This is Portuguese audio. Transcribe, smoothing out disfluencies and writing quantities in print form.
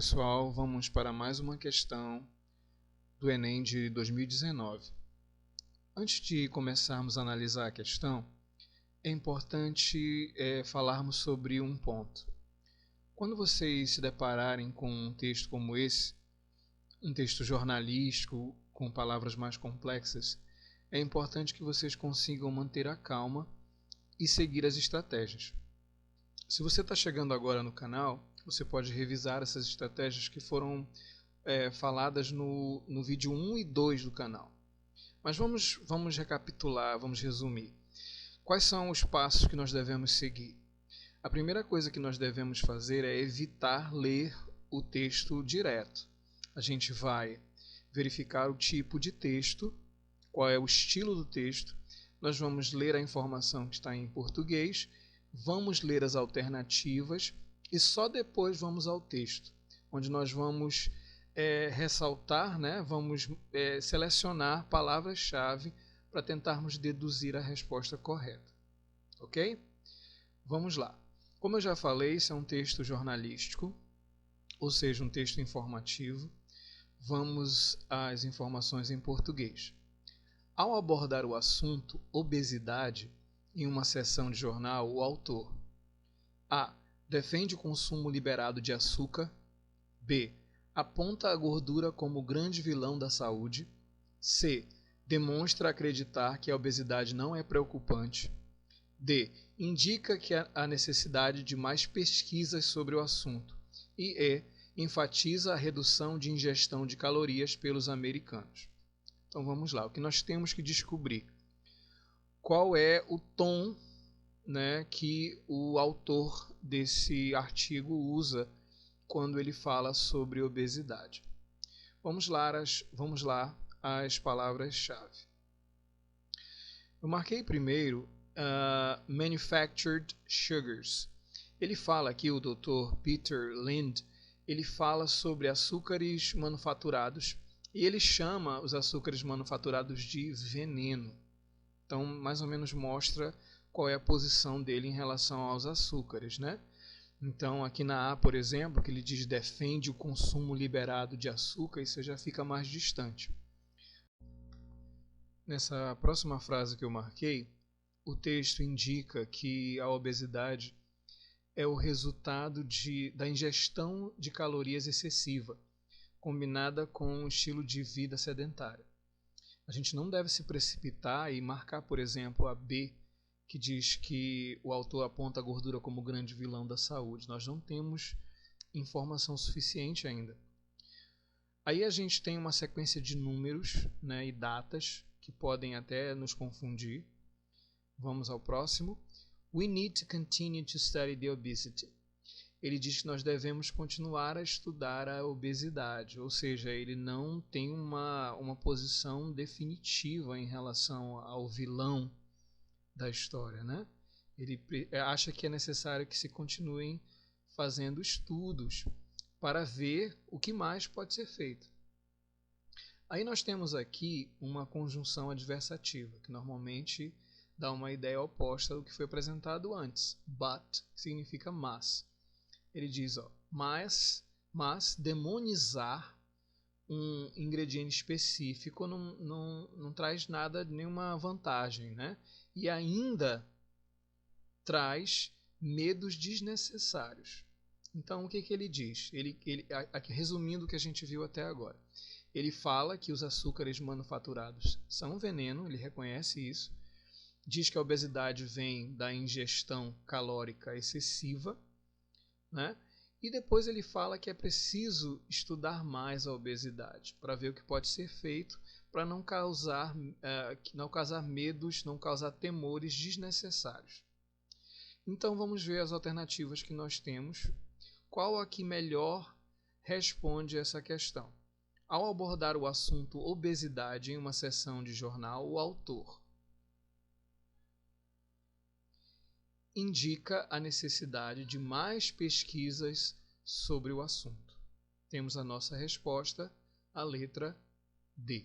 pessoal, vamos para mais uma questão do Enem de 2019. Antes de começarmos a analisar a questão, é importante falarmos sobre um ponto. Quando vocês se depararem com um texto como esse, um texto jornalístico com palavras mais complexas, é importante que vocês consigam manter a calma e seguir as estratégias. Se você está chegando agora no canal, você pode revisar essas estratégias que foram faladas no vídeo 1 e 2 do canal. Mas vamos recapitular, vamos resumir. Quais são os passos que nós devemos seguir? A primeira coisa que nós devemos fazer é evitar ler o texto direto. A gente vai verificar o tipo de texto, qual é o estilo do texto, nós vamos ler a informação que está em português, vamos ler as alternativas e só depois vamos ao texto, onde nós vamos ressaltar, vamos selecionar palavras-chave para tentarmos deduzir a resposta correta. Ok? Vamos lá. Como eu já falei, esse é um texto jornalístico, ou seja, um texto informativo. Vamos às informações em português. Ao abordar o assunto obesidade em uma seção de jornal, o autor A. defende o consumo liberado de açúcar. B. aponta a gordura como grande vilão da saúde. C. demonstra acreditar que a obesidade não é preocupante. D. indica que há necessidade de mais pesquisas sobre o assunto. E E. enfatiza a redução de ingestão de calorias pelos americanos. Então vamos lá, o que nós temos que descobrir? Qual é o tom que o autor desse artigo usa quando ele fala sobre obesidade? Vamos lá as palavras-chave. Eu marquei primeiro manufactured sugars. Ele fala aqui, o Dr. Peter Lind, ele fala sobre açúcares manufaturados e ele chama os açúcares manufaturados de veneno. Então, mais ou menos mostra qual é a posição dele em relação aos açúcares, Então, aqui na A, por exemplo, que ele diz defende o consumo liberado de açúcar, isso já fica mais distante. Nessa próxima frase que eu marquei, o texto indica que a obesidade é o resultado da ingestão de calorias excessiva, combinada com um estilo de vida sedentário. A gente não deve se precipitar e marcar, por exemplo, a B, que diz que o autor aponta a gordura como grande vilão da saúde. Nós não temos informação suficiente ainda. Aí a gente tem uma sequência de números e datas que podem até nos confundir. Vamos ao próximo. We need to continue to study the obesity. Ele diz que nós devemos continuar a estudar a obesidade, ou seja, ele não tem uma posição definitiva em relação ao vilão da história, Ele acha que é necessário que se continuem fazendo estudos para ver o que mais pode ser feito. Aí nós temos aqui uma conjunção adversativa, que normalmente dá uma ideia oposta do que foi apresentado antes. But significa mas. Ele diz, mas demonizar um ingrediente específico não traz nada, nenhuma vantagem, E ainda traz medos desnecessários. Então, o que ele diz? Aqui, resumindo o que a gente viu até agora, ele fala que os açúcares manufaturados são veneno, ele reconhece isso, diz que a obesidade vem da ingestão calórica excessiva, E depois ele fala que é preciso estudar mais a obesidade para ver o que pode ser feito para não causar medos, não causar temores desnecessários. Então vamos ver as alternativas que nós temos. Qual a que melhor responde essa questão? Ao abordar o assunto obesidade em uma seção de jornal, o autor indica a necessidade de mais pesquisas sobre o assunto. Temos a nossa resposta, a letra D.